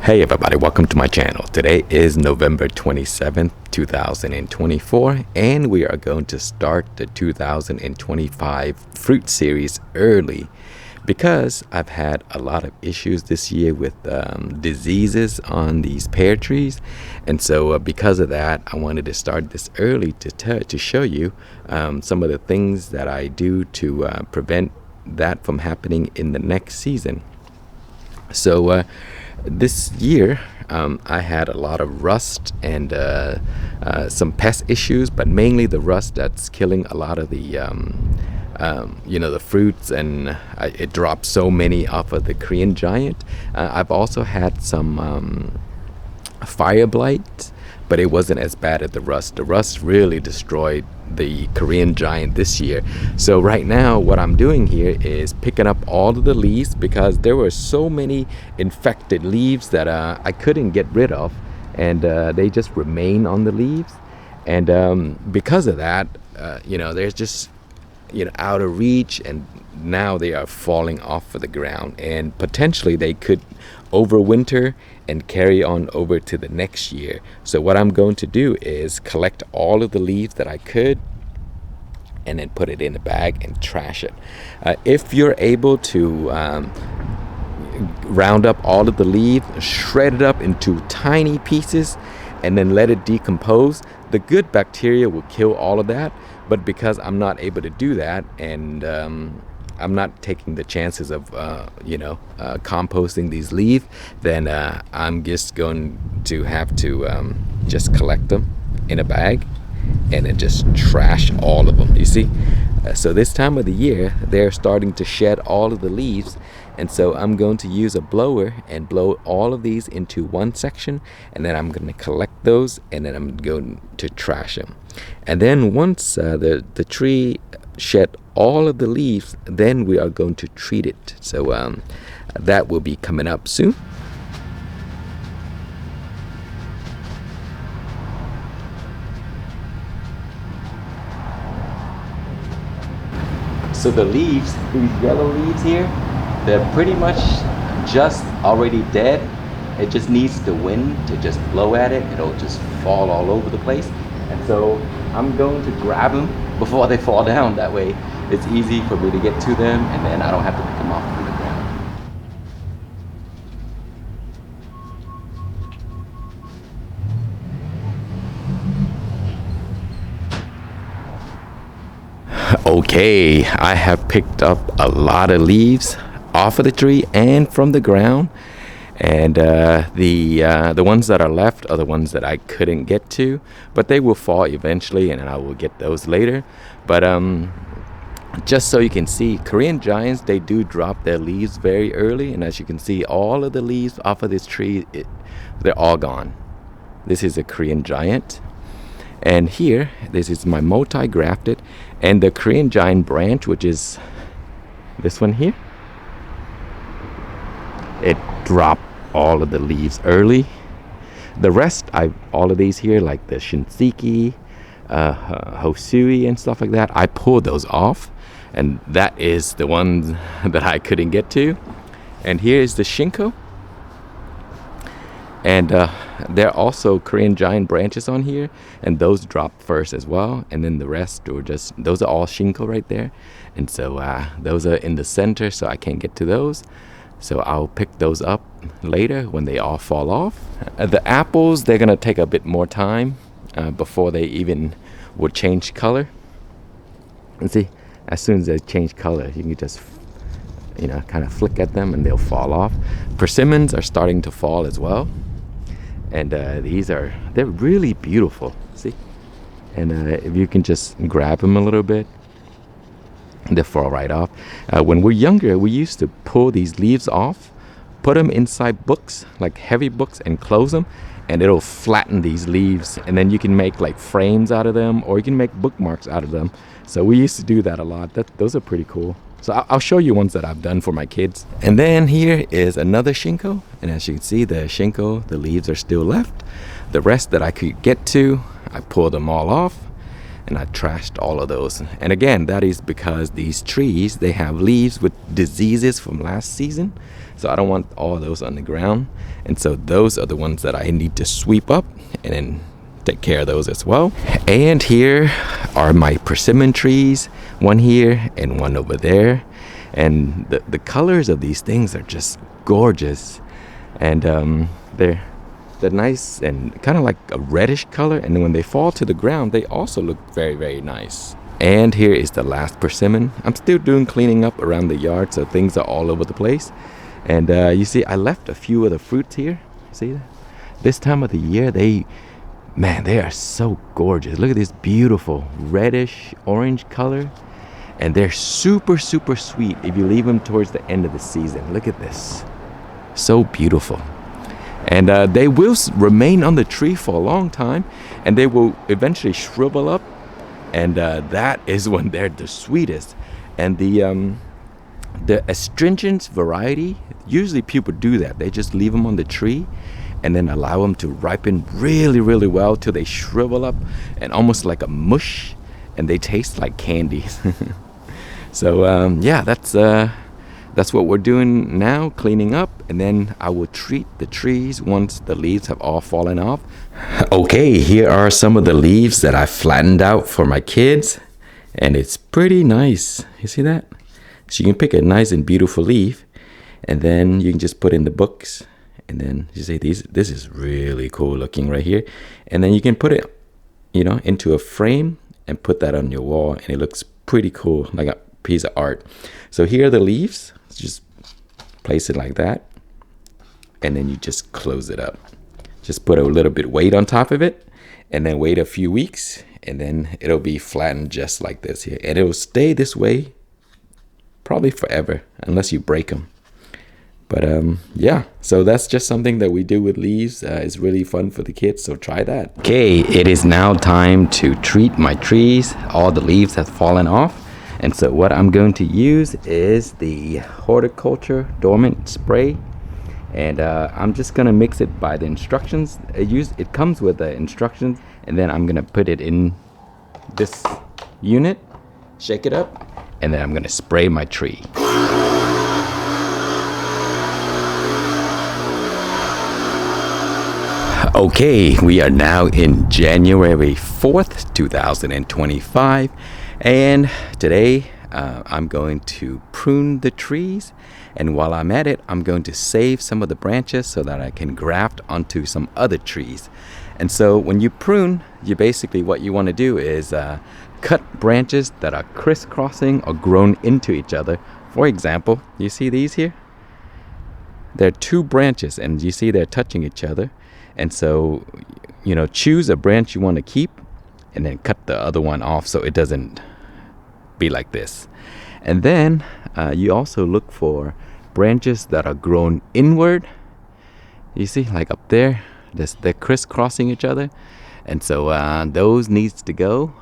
Hey everybody, welcome to my channel. Today is November 27th, 2024, and we are going to start the 2025 fruit series early because I've had a lot of issues this year with diseases on these pear trees, and so because of that, I wanted to start this early to show you some of the things that I do to prevent that from happening in the next season. So this year I had a lot of rust and some pest issues, but mainly the rust that's killing a lot of the the fruits, and it dropped so many off of the Korean giant. I've also had some fire blight, but it wasn't as bad as the rust. The rust really destroyed the Korean giant this year. So right now what I'm doing here is picking up all of the leaves because there were so many infected leaves that I couldn't get rid of, and they just remain on the leaves, and because of that they're just out of reach, and now they are falling off of the ground, and potentially they could overwinter and carry on over to the next year. So what I'm going to do is collect all of the leaves that I could and then put it in a bag and trash it. If you're able to round up all of the leaves, shred it up into tiny pieces, and then let it decompose, the good bacteria will kill all of that. But because I'm not able to do that, and I'm not taking the chances of composting these leaves, then I'm just going to have to just collect them in a bag and then just trash all of them, you see. So this time of the year they're starting to shed all of the leaves, and so I'm going to use a blower and blow all of these into one section, and then I'm going to collect those, and then I'm going to trash them. And then once the tree shed all of the leaves, then we are going to treat it. So that will be coming up soon. So the leaves, these yellow leaves here, they're pretty much just already dead. It just needs the wind to just blow at it. It'll just fall all over the place. And so I'm going to grab them before they fall down. That way it's easy for me to get to them, and then I don't have to pick them off from the ground. Okay, I have picked up a lot of leaves off of the tree and from the ground, and the ones that are left are the ones that I couldn't get to, but they will fall eventually, and I will get those later. But just so you can see, Korean giants, they do drop their leaves very early, and as you can see, all of the leaves off of this tree, they're all gone. This is a Korean giant, and here, this is my multi-grafted, and the Korean giant branch, which is this one here, it dropped all of the leaves early. The rest, all of these here, like the Shinseiki, Hosui and stuff like that, I pulled those off, and that is the ones that I couldn't get to. And here is the Shinko, and there are also Korean giant branches on here, and those dropped first as well, and then the rest were just, those are all Shinko right there, and so those are in the center, so I can't get to those. So I'll pick those up later when they all fall off. The apples, they're gonna take a bit more time before they even would change color. And see, as soon as they change color, you can just kind of flick at them and they'll fall off. Persimmons are starting to fall as well, and they're really beautiful. See, and if you can just grab them a little bit, they fall right off. When we're younger, we used to pull these leaves off, put them inside books, like heavy books, and close them, and it'll flatten these leaves, and then you can make like frames out of them, or you can make bookmarks out of them. So we used to do that a lot. Those are pretty cool. So I'll show you ones that I've done for my kids. And then here is another Shinko, and as you can see, the Shinko, the leaves are still left. The rest that I could get to, I pulled them all off. and I trashed all of those. And again, that is because these trees, they have leaves with diseases from last season, so I don't want all those on the ground. And so those are the ones that I need to sweep up and then take care of those as well. And here are my persimmon trees, one here and one over there. And the colors of these things are just gorgeous, and they're nice and kind of like a reddish color, and then when they fall to the ground they also look very, very nice. And here is the last persimmon. I'm still doing cleaning up around the yard, so things are all over the place. And you see, I left a few of the fruits here. See that? This time of the year, they are so gorgeous. Look at this beautiful reddish orange color, and they're super, super sweet if you leave them towards the end of the season. Look at this, so beautiful. And they will remain on the tree for a long time, and they will eventually shrivel up, and that is when they're the sweetest. And the astringent variety, usually people do that. They just leave them on the tree and then allow them to ripen really, really well till they shrivel up and almost like a mush, and they taste like candy. So yeah, that's what we're doing now, cleaning up, and then I will treat the trees once the leaves have all fallen off. Okay, here are some of the leaves that I flattened out for my kids, and it's pretty nice. You see that? So you can pick a nice and beautiful leaf, and then you can just put in the books, and then you say this is really cool looking right here, and then you can put it, into a frame and put that on your wall, and it looks pretty cool, like a piece of art. So here are the leaves. Just place it like that, and then you just close it up. Just put a little bit weight on top of it, and then wait a few weeks, and then it'll be flattened just like this here, and it will stay this way probably forever unless you break them. But yeah, so that's just something that we do with leaves. It's really fun for the kids, so try that. Okay, it is now time to treat my trees. All the leaves have fallen off, and so what I'm going to use is the horticulture dormant spray, and I'm just gonna mix it by the instructions. It comes with the instructions, and then I'm gonna put it in this unit, shake it up, and then I'm gonna spray my tree. Okay, we are now in January 4th, 2025, and today I'm going to prune the trees, and while I'm at it, I'm going to save some of the branches so that I can graft onto some other trees. And so when you prune, what you want to do is cut branches that are crisscrossing or grown into each other. For example, you see these here? There are two branches, and you see they're touching each other. And so, choose a branch you want to keep and then cut the other one off so it doesn't be like this. And then you also look for branches that are grown inward. You see, like up there, they're crisscrossing each other. And so those needs to go.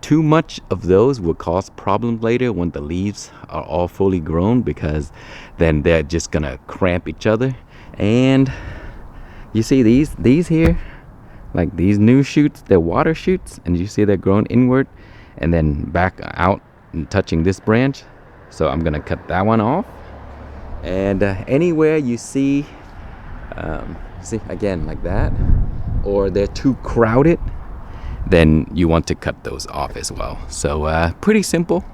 Too much of those will cause problems later when the leaves are all fully grown, because then they're just gonna cramp each other. And you see these here, like these new shoots, they're water shoots, and you see they're growing inward and then back out and touching this branch. So I'm gonna cut that one off. And anywhere you see again like that, or they're too crowded, then you want to cut those off as well. So pretty simple.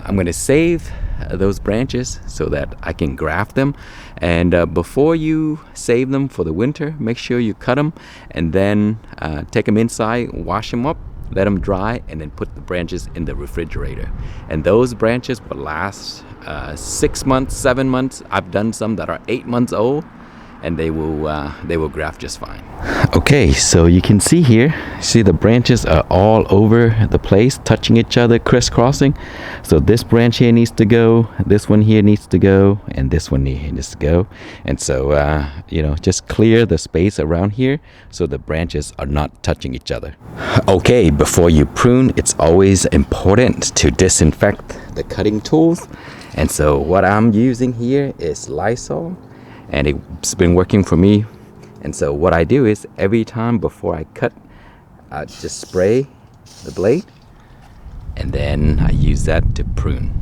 I'm going to save those branches so that I can graft them, and before you save them for the winter, make sure you cut them and then take them inside, wash them up, let them dry, and then put the branches in the refrigerator. And those branches will last 6 months, 7 months. I've done some that are 8 months old, and they will graft just fine. Okay, so you can see here, see the branches are all over the place, touching each other, crisscrossing. So this branch here needs to go, this one here needs to go, and this one here needs to go. And so just clear the space around here so the branches are not touching each other. Okay, before you prune, it's always important to disinfect the cutting tools. And so what I'm using here is Lysol, and it's been working for me. And so what I do is every time before I cut, I just spray the blade, and then I use that to prune.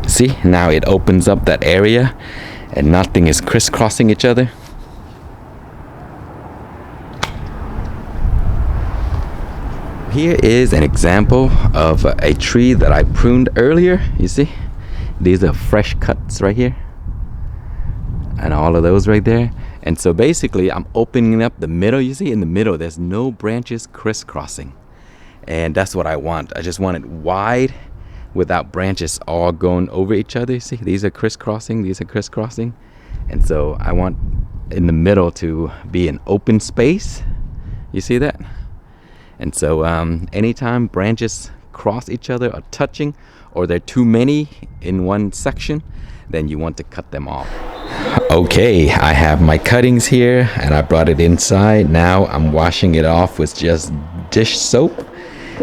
See, now it opens up that area and nothing is crisscrossing each other. Here is an example of a tree that I pruned earlier. You see, these are fresh cuts right here, and all of those right there. And so basically I'm opening up the middle. You see in the middle there's no branches crisscrossing, and that's what I want. I just want it wide without branches all going over each other. See, these are crisscrossing, these are crisscrossing. And so I want in the middle to be an open space. You see that? And so anytime branches cross each other or touching, or they're too many in one section, then you want to cut them off. Okay, I have my cuttings here and I brought it inside. Now I'm washing it off with just dish soap.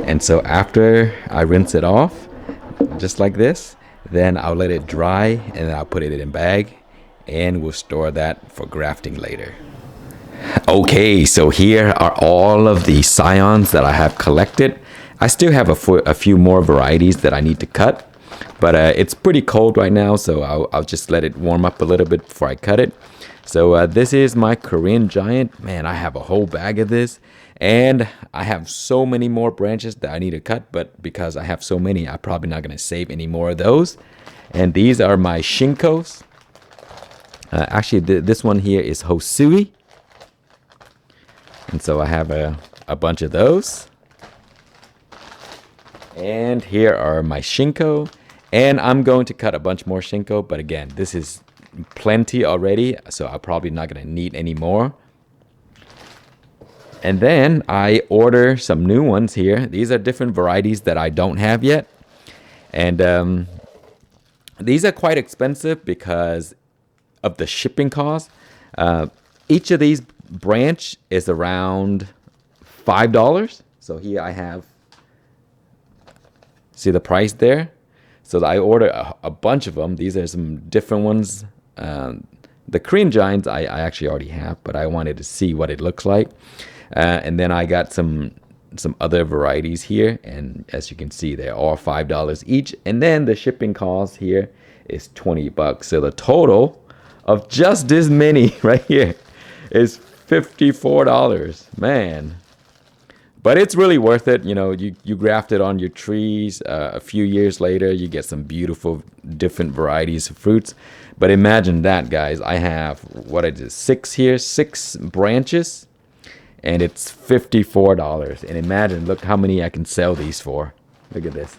And so after I rinse it off, just like this, then I'll let it dry and then I'll put it in a bag and we'll store that for grafting later. Okay, so here are all of the scions that I have collected. I still have a few more varieties that I need to cut, but it's pretty cold right now, so I'll just let it warm up a little bit before I cut it. So this is my Korean giant. Man, I have a whole bag of this. And I have so many more branches that I need to cut, but because I have so many, I'm probably not going to save any more of those. And these are my Shinkos. Actually, this one here is Hosui. And so I have a bunch of those. And here are my Shinko. And I'm going to cut a bunch more Shinko, but again, this is plenty already, so I'm probably not going to need any more. And then I order some new ones here. These are different varieties that I don't have yet. And these are quite expensive because of the shipping cost. Each of these branch is around $5. So here I have, see the price there? So I order a bunch of them. These are some different ones. The Korean giants I actually already have, but I wanted to see what it looks like. And then I got some other varieties here, and as you can see, they're all $5 each. And then the shipping cost here is $20. So the total of just this many right here is $54. Man, but it's really worth it. You know, you graft it on your trees. A few years later, you get some beautiful different varieties of fruits. But imagine that, guys. I have what it is, 6 branches. And it's $54. And imagine, look how many I can sell these for. Look at this.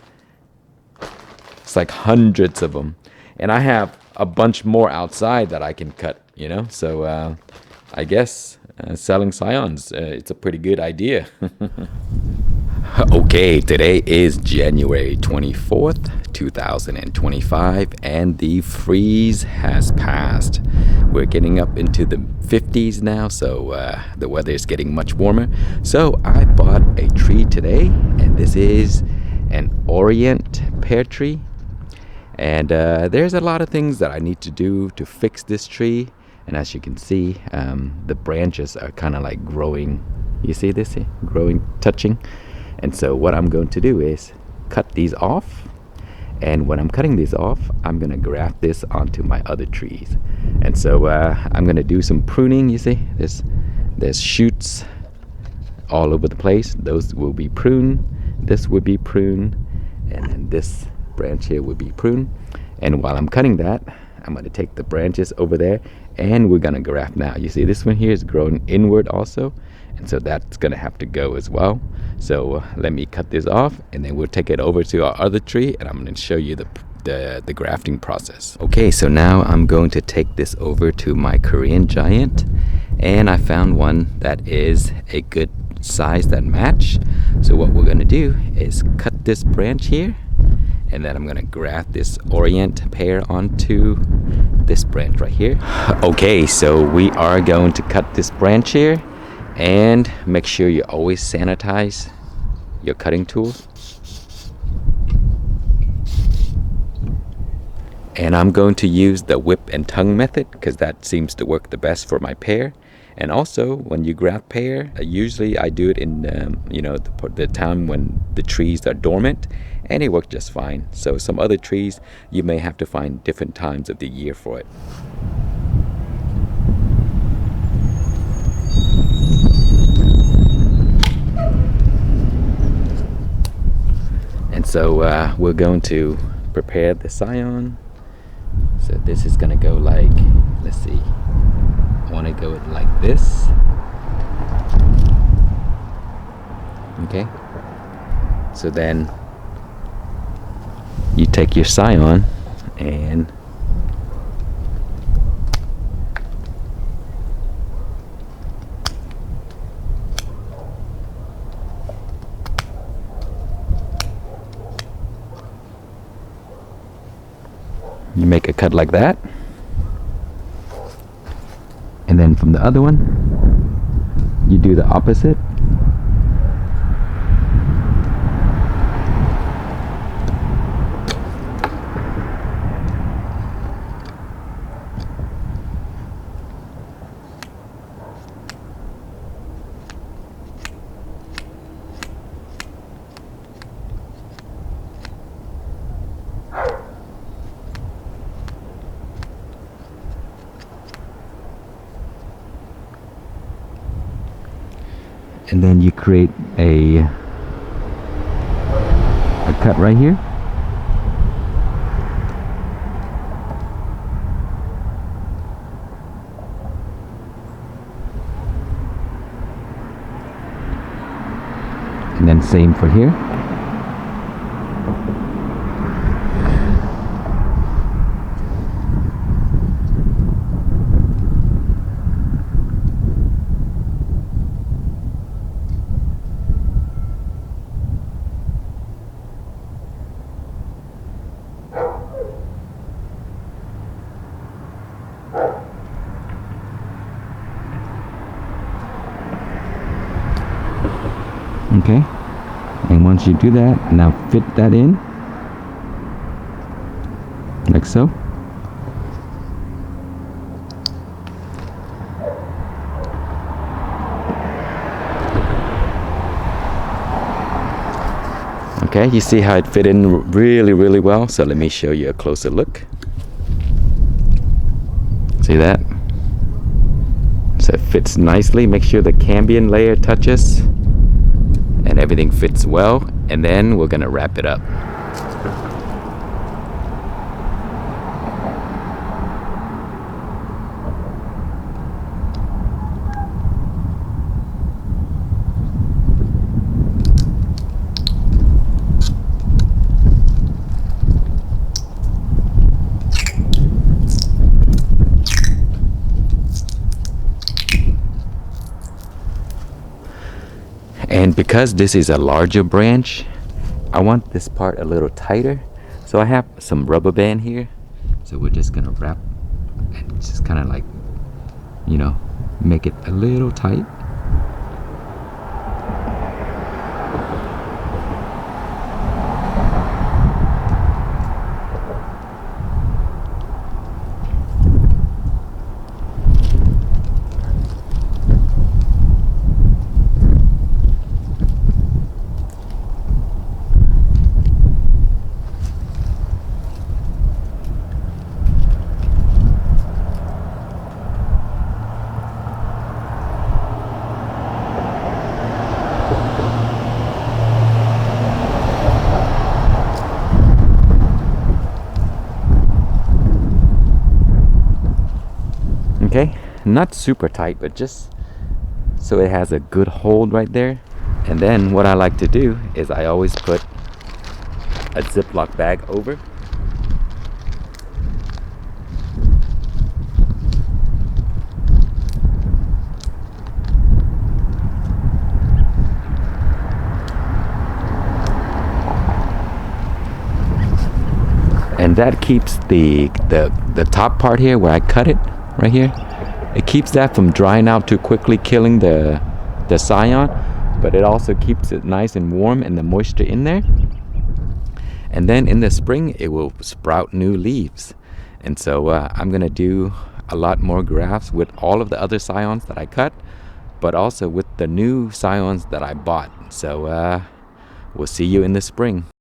It's like hundreds of them. And I have a bunch more outside that I can cut, you know. So I guess selling scions, it's a pretty good idea. Okay, today is January 24th, 2025, and the freeze has passed. We're getting up into the 50s now, so the weather is getting much warmer. So I bought a tree today, and this is an Orient pear tree. And there's a lot of things that I need to do to fix this tree. And as you can see, the branches are kind of like growing. You see this here? Growing, touching. And so what I'm going to do is cut these off. And when I'm cutting these off, I'm going to graft this onto my other trees. And so I'm going to do some pruning. You see, there's shoots all over the place. Those will be pruned. This will be pruned. And then this branch here will be pruned. And while I'm cutting that, I'm going to take the branches over there and we're going to graft now. You see, this one here is growing inward also. And so that's going to have to go as well. So let me cut this off and then we'll take it over to our other tree and I'm going to show you the grafting process. Okay, so now I'm going to take this over to my Korean giant, and I found one that is a good size that match. So what we're going to do is cut this branch here, and then I'm going to graft this Orient pear onto this branch right here. Okay, so we are going to cut this branch here, and make sure you always sanitize your cutting tools. And I'm going to use the whip and tongue method because that seems to work the best for my pear. And also, when you graft pear, usually I do it in the time when the trees are dormant, and it worked just fine. So some other trees, you may have to find different times of the year for it. And so we're going to prepare the scion. So this is gonna go like, let's see, I want to go like this. Okay, so then you take your scion and you make a cut like that, and then from the other one you do the opposite. And then you create a cut right here. And then same for here. Okay, and once you do that, now fit that in like so. Okay, you see how it fit in really well. So let me show you a closer look. See that? So it fits nicely. Make sure the cambium layer touches and everything fits well, and then we're gonna wrap it up. And because this is a larger branch, I want this part a little tighter. So I have some rubber band here. So we're just gonna wrap and just kind of like, make it a little tight. Okay, not super tight, but just so it has a good hold right there. And then what I like to do is I always put a Ziploc bag over. And that keeps the top part here where I cut it right here, it keeps that from drying out too quickly, killing the scion, but it also keeps it nice and warm and the moisture in there. And then in the spring it will sprout new leaves. And so I'm gonna do a lot more grafts with all of the other Scions that I cut, but also with the new Scions that I bought. So we'll see you in the spring.